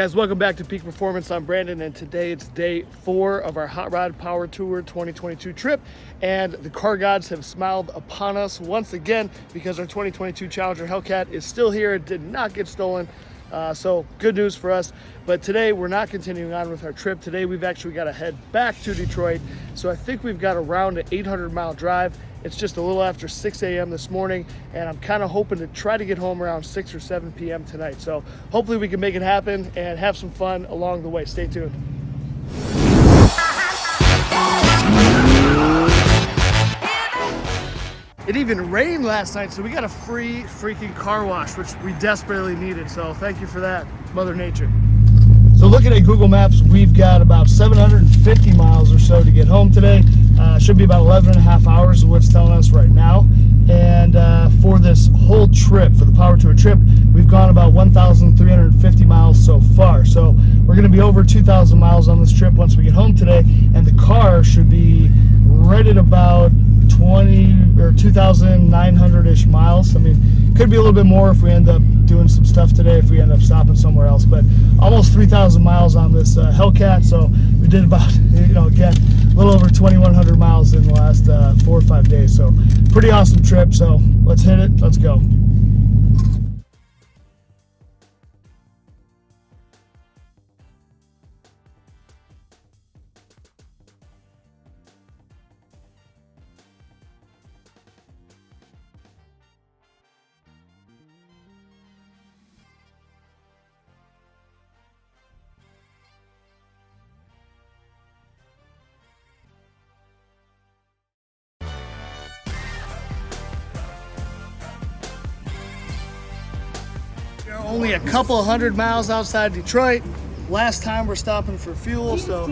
Guys, welcome back to Peak Performance. I'm Brandon, and today it's day 4 of our Hot Rod Power Tour 2022 trip, and the car gods have smiled upon us once again because our 2022 Challenger Hellcat is still here. It did not get stolen, so good news for us. But today we're not continuing on with our trip. Today we've actually got to head back to Detroit, so I think we've got around an 800-mile drive. It's just a little after 6 a.m. this morning, and I'm kind of hoping to try to get home around 6 or 7 p.m. tonight. So hopefully we can make it happen and have some fun along the way. Stay tuned. It even rained last night, so we got a free freaking car wash, which we desperately needed. So thank you for that, Mother Nature. So looking at Google Maps, we've got about 750 miles or so to get home today. Should be about 11 and a half hours is what it's telling us right now. And for this whole trip, for the Power Tour trip, we've gone about 1,350 miles so far. So we're going to be over 2,000 miles on this trip once we get home today. And the car should be right at about 20 or 2,900-ish miles. I mean, could be a little bit more if we end up doing some stuff today, if we end up stopping somewhere else. But almost 3,000 miles on this Hellcat. So we did about, again, a little over 2,100 miles in the last 4 or 5 days. So pretty awesome trip. So let's hit it. Let's go. Only a couple hundred miles outside Detroit. Last time we're stopping for fuel, so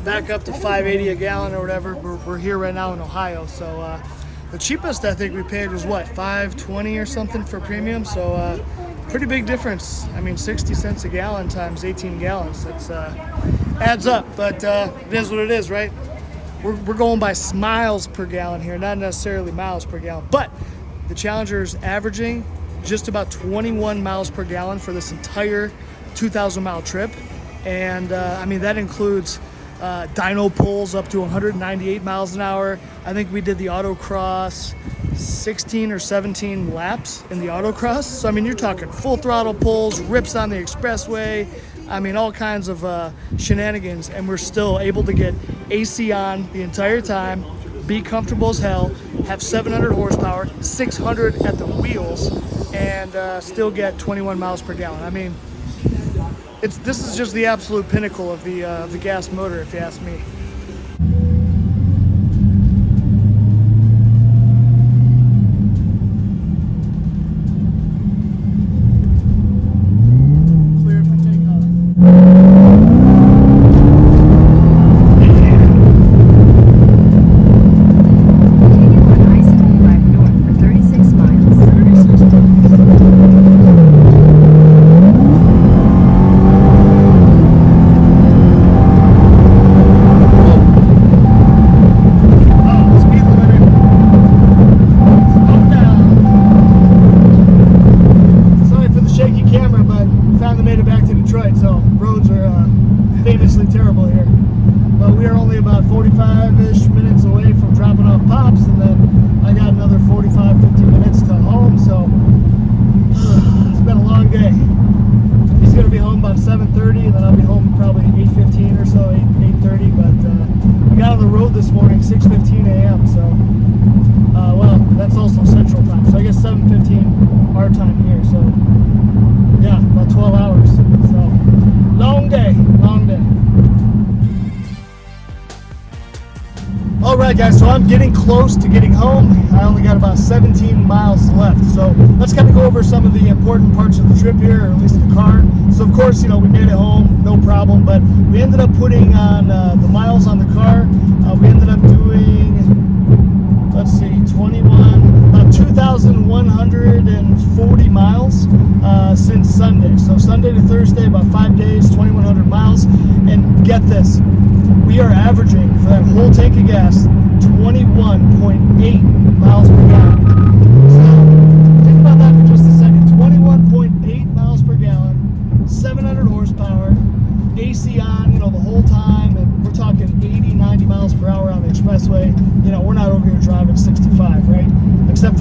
back up to $5.80 a gallon or whatever. We're here right now in Ohio, so the cheapest I think we paid was what, $5.20 or something for premium. So pretty big difference. I mean, 60 cents a gallon times 18 gallons. That's adds up, but it is what it is, right? We're going by miles per gallon here, not necessarily miles per gallon. But the Challenger's averaging just about 21 miles per gallon for this entire 2,000-mile trip. And I mean, that includes dyno pulls up to 198 miles an hour. I think we did the autocross 16 or 17 laps in the autocross. So I mean, you're talking full throttle pulls, rips on the expressway. I mean, all kinds of shenanigans, and we're still able to get AC on the entire time, be comfortable as hell, have 700 horsepower, 600 at the wheels, and still get 21 miles per gallon. I mean, this is just the absolute pinnacle of the gas motor, if you ask me. Clear for takeoff. Famously terrible here, but we are only about 45-ish minutes away from dropping off Pops, and then I got another 45-50 minutes to home, so it's been a long day. He's going to be home about 7:30, and then I'll be home probably 8:15 or so, 8:30, but we got on the road this morning 6:15 a.m., so well, that's also Central Time, so I guess 7:15 our time here, so yeah, about 12 hours, so long day, long day. All right, guys, so I'm getting close to getting home. I only got about 17 miles left. So let's kind of go over some of the important parts of the trip here, or at least the car. So of course, we made it home, no problem, but we ended up putting on the miles on the car. We ended up doing, let's see, about 2,140 miles since Sunday. So Sunday to Thursday, about 5 days, 2,100 miles. And get this, we are averaging for that whole tank of gas 21.8 miles per gallon. So think about that for just a second. 21.8 miles per gallon, 700 horsepower.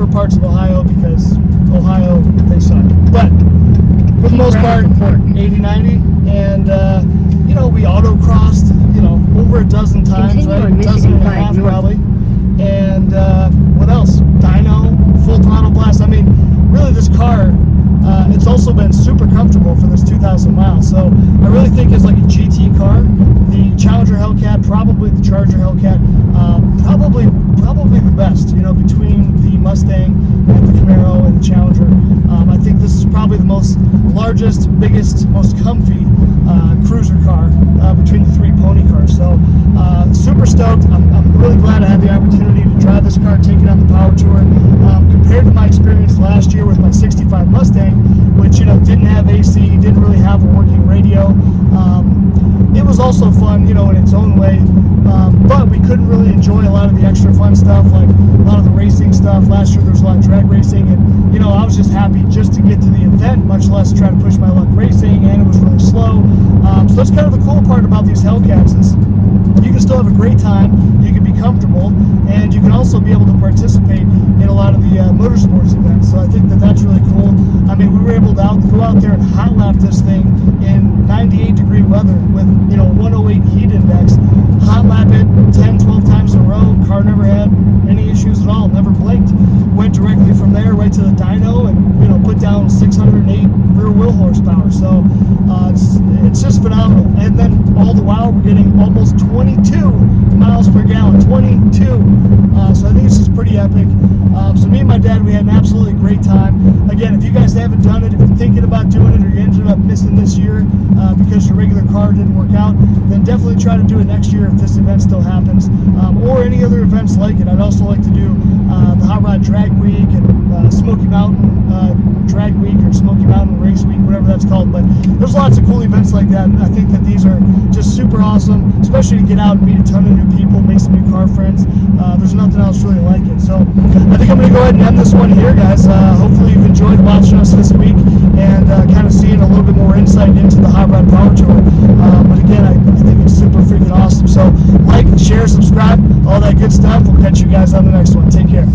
for parts of Ohio because Ohio, they suck. But for the most part, 80-90, and you know, we autocrossed, you know, over a dozen times, right? A dozen and a half probably. And what else? Dyno, full throttle blast. I mean, really, this car, it's also been super comfortable for this 2,000 miles. So I really think it's like a GT car. The Challenger Hellcat, probably the Charger Hellcat, probably the best, you know, between the Mustang and the Camaro and the Challenger. I think this is probably the most largest, biggest, most comfy cruiser car between the three pony cars. So super stoked. I'm really glad I had the opportunity to drive this car, take it on the Power Tour. Compared to my experience last year with my 65 Mustang, which, you know, didn't have AC, didn't really have a working radio. It was also fun, you know, in its own way, but we couldn't really enjoy a lot of the extra fun stuff, like a lot of the racing stuff. Last year there was a lot of drag racing, and, you know, I was just happy just to get to the event, much less try to push my luck racing, and it was really slow. So that's kind of the cool part about these Hellcats is you can still have a great time, you can be comfortable, and you can also be able to participate in a lot of the motorsports events. So I think that that's really cool. I mean, we were able to go out there and hot lap this thing in 98-degree weather with, you know, 108 heat index. Hot lap it 10, 12 times in a row. Car never had any issues at all, never blinked. Went directly from there right to the dyno and, you know, put down 608 rear wheel horsepower. So it's just phenomenal. And then all the while we're getting almost 22 miles per gallon, 22. So I think it's just pretty epic. So me and my dad, we had an absolutely great time. Again, if you guys haven't done it, if you're thinking about doing it or you ended up missing this year because your regular car didn't work out, then definitely try to do it next year if this event still happens, or any other events like it. I'd also like to do the Hot Rod Drag Week and Smoky Mountain Drag Week or Smoky Mountain Race Week, whatever that's called. But there's lots of cool events like that. I think that these are just super awesome, especially to get out and meet a ton of new people, make some new car friends. There's nothing else really like it. So I think I'm going to go ahead and end this one here, guys. Hopefully you've enjoyed watching us this week and kind of seeing a little bit more insight into the Hot Rod Power Tour. But again, I think it's super freaking awesome. So like, share, subscribe, all that good stuff. We'll catch you guys on the next one. Take care.